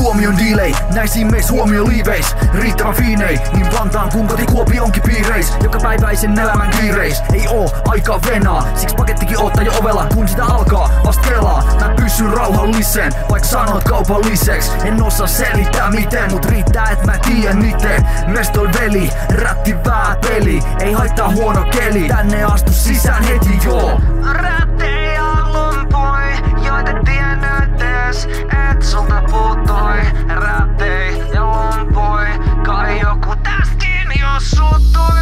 huomion delay. Näisiin meis huomio liiveis. Riittävän fiinei, niin Vantaan kun koti Kuopionkin piireis. Joka päiväisen elämän kiireis. Ei oo aikaa venaa, siks pakettikin oottaa jo ovella. Kun sitä alkaa vast kelaa, mä pysyn rauhalliseen. Vaik sanot kaupalliseks, en osaa selittää miten. Mut riittää et mä tien ite. Mestol veli, rätti vää peli. Ei haittaa huono keli, tänne astu sisään heti joo. Rättejä lumpui, joita tiennyt ees, et sulta puuttui. Rättejä lumpui, kai joku täskin jo suuttui.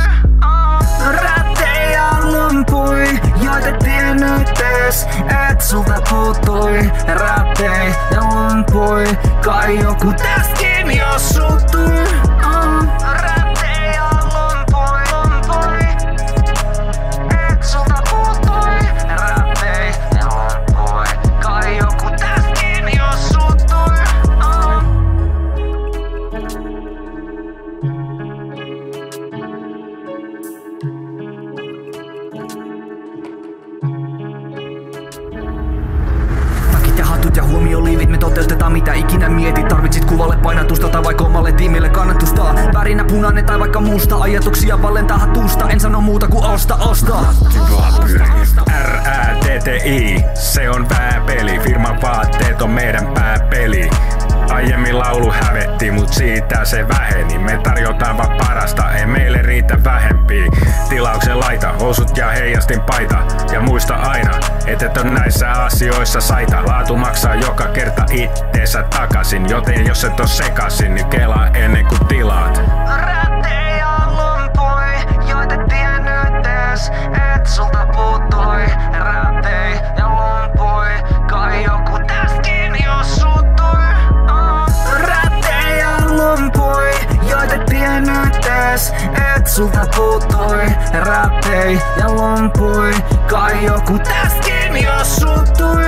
Rättejä lumpui, joita tiennyt ees, et sulta puuttui. Rättejä lumpui, kai joku täskin jo suuttui. Rättejä lumpui, lumpui, et sulta puuttui. Rättejä lumpui, kai joku täskin jo suuttui. Takit ja hatut ja huomioliivit, me toteutetaan mitä ikinä mietit. Tarvitsit kuvalle painatusta tai vaikka omalle tiimille kannatusta. Värinä punainen tai vaikka musta, ajatuksia vallentaa hatusta. En sano muuta kuin osta. RÄTTI, se on pääpeli. Firman vaatteet on meidän pääpeli. Aiemmin laulu hävetti, mut siitä se väheni. Me tarjotaan vaan parasta, ei meille riitä vähempi. Tilauksen laita, housut ja heijastin paita. Ja muista aina, et on näissä asioissa saita. Laatu maksaa joka kerta itteensä takaisin. Joten jos et oo sekasin, niin kelaa ennen kuin tilaat. Rättejä lumpui, joita tiennyt ees, et sulta puuttui. Rättejä lumpui, kai joku täskin jo suuttui. Rättejä lumpui, joita tiennyt ees, et sulta puuttui. Rättejä lumpui, kai joku täskin jo suuttui.